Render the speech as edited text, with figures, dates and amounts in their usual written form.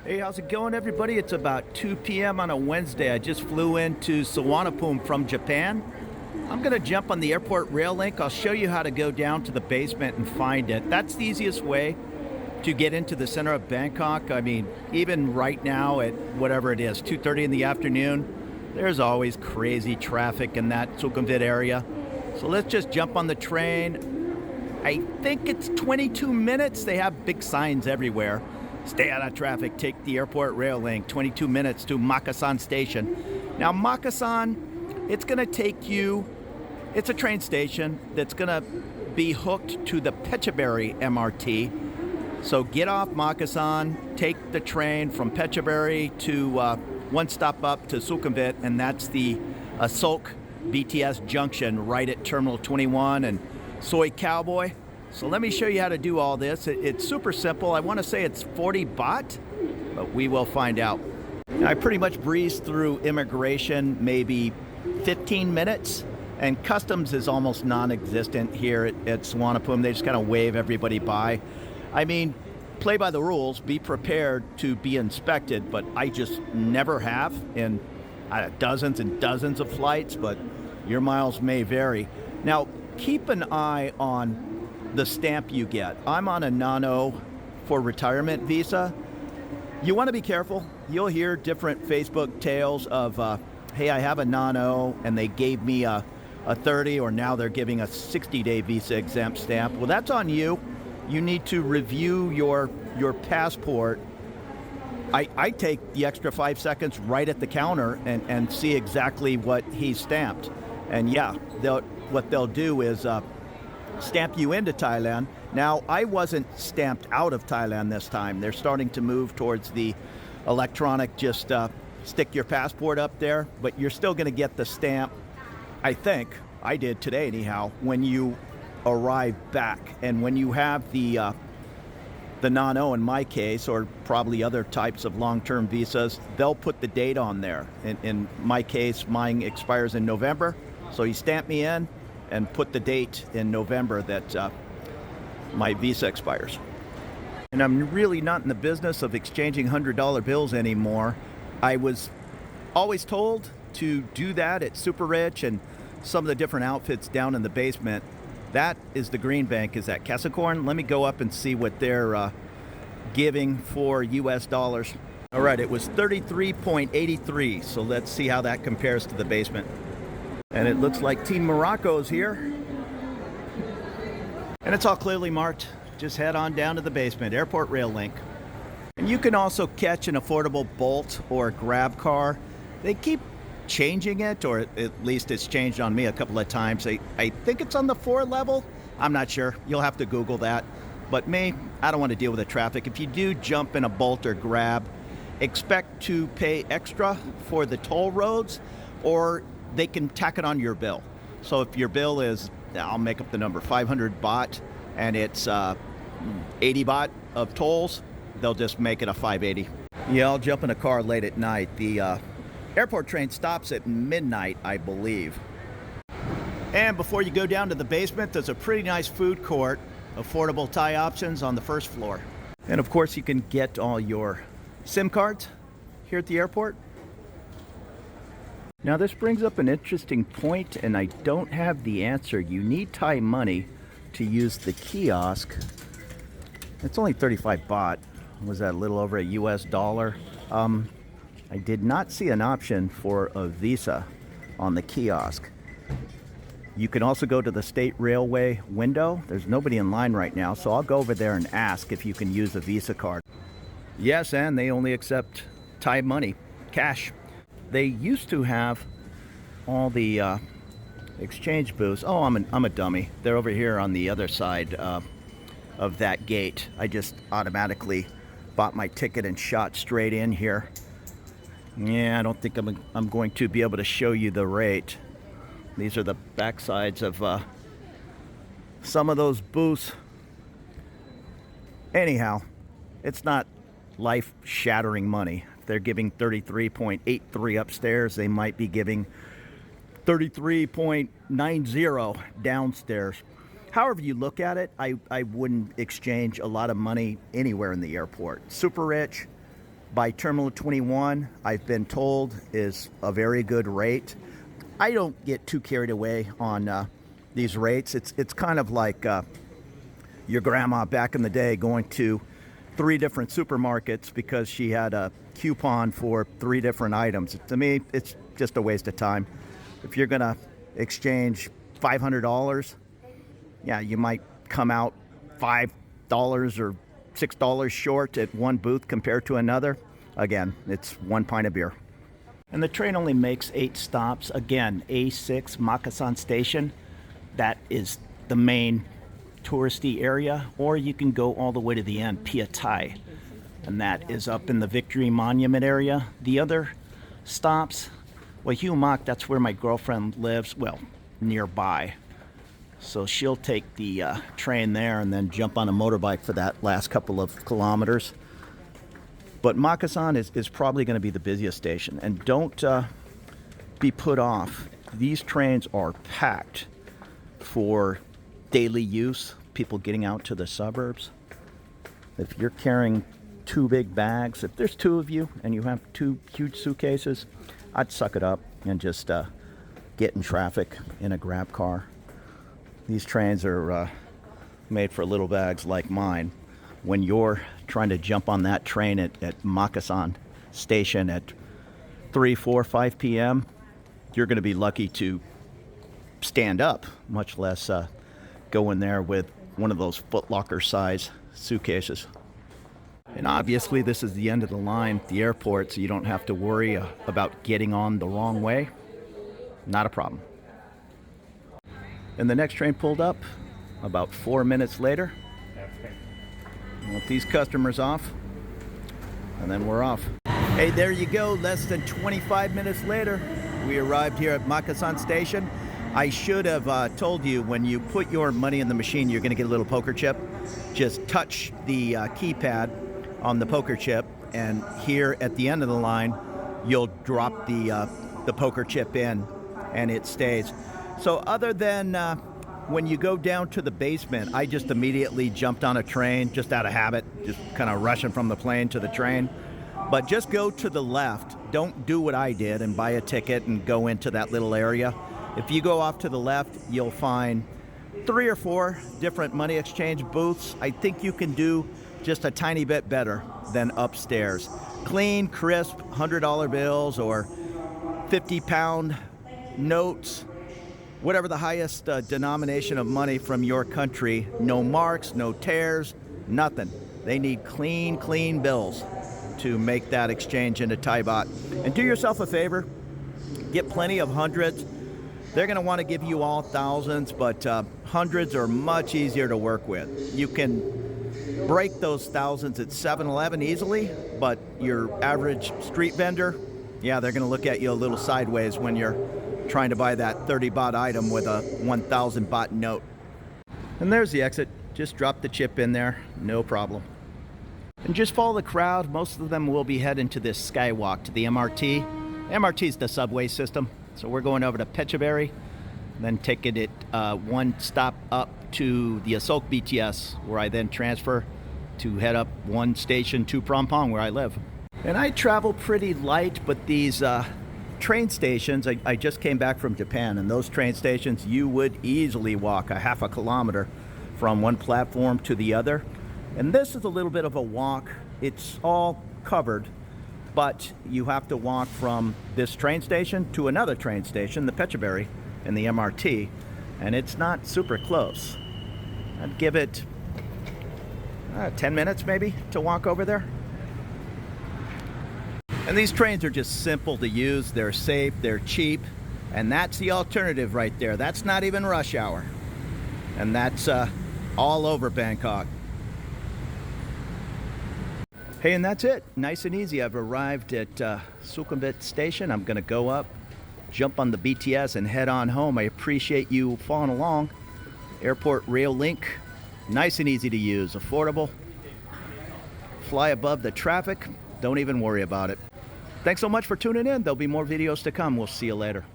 Hey, how's it going, everybody? It's about 2 p.m. on a Wednesday. I just flew into Suvarnabhumi from Japan. I'm going to jump on the airport rail link. I'll show you how to go down to the basement and find it. That's the easiest way to get into the center of Bangkok. I mean, even right now at whatever it is, 2:30 in the afternoon, there's always crazy traffic in that Sukhumvit area. So let's just jump on the train. I think it's 22 minutes. They have big signs everywhere. Stay out of traffic, take the airport rail link, 22 minutes to Makasan station. Now Makasan, it's gonna take you, it's a train station that's gonna be hooked to the Phetchaburi MRT. So get off Makasan, take the train from Phetchaburi to one stop up to Sukhumvit, and that's the Asok BTS junction right at Terminal 21 and Soy Cowboy. So let me show you how to do all this. It's super simple. I want to say it's 40 baht, but we will find out. I pretty much breezed through immigration, maybe 15 minutes, and customs is almost non-existent here at Suvarnabhumi. They just kind of wave everybody by. I mean, play by the rules, be prepared to be inspected, but I just never have in dozens and dozens of flights, but your miles may vary. Now, keep an eye on the stamp you get. I'm on a Nano for retirement visa. You want to be careful. You'll hear different Facebook tales of, hey, I have a Nano and they gave me a 30, or now they're giving a 60-day visa exempt stamp. Well, that's on you. You need to review your passport. I take the extra 5 seconds right at the counter and see exactly what he's stamped. And yeah, what they'll do is stamp you into Thailand. Now, I wasn't stamped out of Thailand this time. They're starting to move towards the electronic, just stick your passport up there, but you're still going to get the stamp, I think, I did today anyhow, when you arrive back. And when you have the Nano in my case, or probably other types of long-term visas, they'll put the date on there. In my case, mine expires in November, so you stamp me in and put the date in November that my visa expires. And I'm really not in the business of exchanging $100 bills anymore. I was always told to do that at Super Rich and some of the different outfits down in the basement. That is the green bank, is at Capricorn. Let me go up and see what they're giving for US dollars. All right, it was 33.83, so let's see how that compares to the basement. And it looks like Team Morocco's here. And it's all clearly marked. Just head on down to the basement, airport rail link. And you can also catch an affordable Bolt or Grab car. They keep changing it, or at least it's changed on me a couple of times. I think it's on the 4 level. I'm not sure. You'll have to Google that. But me, I don't want to deal with the traffic. If you do jump in a Bolt or Grab, expect to pay extra for the toll roads, or they can tack it on your bill. So if your bill is, I'll make up the number, 500 baht, and it's 80 baht of tolls, they'll just make it a 580. Yeah, I'll jump in a car late at night. The airport train stops at midnight, I believe. And before you go down to the basement, there's a pretty nice food court, affordable Thai options on the first floor. And of course, you can get all your SIM cards here at the airport. Now this brings up an interesting point, and I don't have the answer. You need Thai money to use the kiosk. It's only 35 baht. Was that a little over a US dollar? I did not see an option for a Visa on the kiosk. You can also go to the State Railway window. There's nobody in line right now, so I'll go over there and ask if you can use a Visa card. Yes, and they only accept Thai money, cash. They used to have all the exchange booths. Oh, I'm a dummy. They're over here on the other side of that gate. I just automatically bought my ticket and shot straight in here. Yeah, I don't think I'm going to be able to show you the rate. These are the backsides of some of those booths. Anyhow, it's not life-shattering money. If they're giving 33.83 upstairs, they might be giving 33.90 downstairs. However you look at it, I wouldn't exchange a lot of money anywhere in the airport. Super Rich, by Terminal 21, I've been told is a very good rate. I don't get too carried away on these rates. It's kind of like your grandma back in the day going to 3 different supermarkets because she had a coupon for 3 different items. To me, it's just a waste of time. If you're gonna exchange $500, yeah, you might come out $5 or $6 short at one booth compared to another. Again, it's 1 pint of beer. And the train only makes 8 stops. Again, A6 Makasan Station. That is the main touristy area, or you can go all the way to the end, Pia Thai, and that is up in the Victory Monument area. The other stops, well, Hugh Mock, that's where my girlfriend lives, well, nearby. So she'll take the train there and then jump on a motorbike for that last couple of kilometers. But Makasan is probably going to be the busiest station. And don't be put off. These trains are packed for daily use, people getting out to the suburbs. If you're carrying 2 big bags, if there's 2 of you and you have 2 huge suitcases, I'd suck it up and just get in traffic in a grab car. These trains are made for little bags like mine. When you're trying to jump on that train at Makasan Station at 3, 4, 5 p.m., you're going to be lucky to stand up, much less go in there with one of those Foot Locker size suitcases. And obviously this is the end of the line at the airport, so you don't have to worry about getting on the wrong way. Not a problem. And the next train pulled up about 4 minutes later. Let these customers off, and then we're off. Hey, there you go. Less than 25 minutes later, we arrived here at Makasan Station. I should have told you, when you put your money in the machine, you're going to get a little poker chip. Just touch the keypad on the poker chip, and here at the end of the line, you'll drop the poker chip in, and it stays. So other than when you go down to the basement, I just immediately jumped on a train, just out of habit, just kind of rushing from the plane to the train. But just go to the left. Don't do what I did and buy a ticket and go into that little area. If you go off to the left, you'll find 3 or 4 different money exchange booths. I think you can do just a tiny bit better than upstairs. Clean, crisp $100 bills or 50-pound notes. Whatever the highest denomination of money from your country, no marks, no tears, nothing. They need clean bills to make that exchange into Thai baht. And do yourself a favor, get plenty of hundreds. They're going to want to give you all thousands, but hundreds are much easier to work with. You can break those thousands at 7-Eleven easily, but your average street vendor, yeah, they're going to look at you a little sideways when you're trying to buy that 30 baht item with a 1,000 baht note. And there's the exit. Just drop the chip in there, no problem. And just follow the crowd. Most of them will be heading to this skywalk to the MRT. MRT is the subway system. So we're going over to Phetchaburi, then taking it 1 stop up to the Asok BTS, where I then transfer to head up 1 station to Phrom Phong, where I live. And I travel pretty light, but these train stations, I just came back from Japan, and those train stations, you would easily walk a half a kilometer from one platform to the other. And this is a little bit of a walk. It's all covered, but you have to walk from this train station to another train station, the Phetchaburi and the MRT, and it's not super close. I'd give it 10 minutes maybe to walk over there. And these trains are just simple to use, they're safe, they're cheap, and that's the alternative right there. That's not even rush hour. And that's all over Bangkok. Hey, and that's it. Nice and easy. I've arrived at Sukhumvit Station. I'm going to go up, jump on the BTS, and head on home. I appreciate you following along. Airport Rail Link. Nice and easy to use. Affordable. Fly above the traffic. Don't even worry about it. Thanks so much for tuning in. There'll be more videos to come. We'll see you later.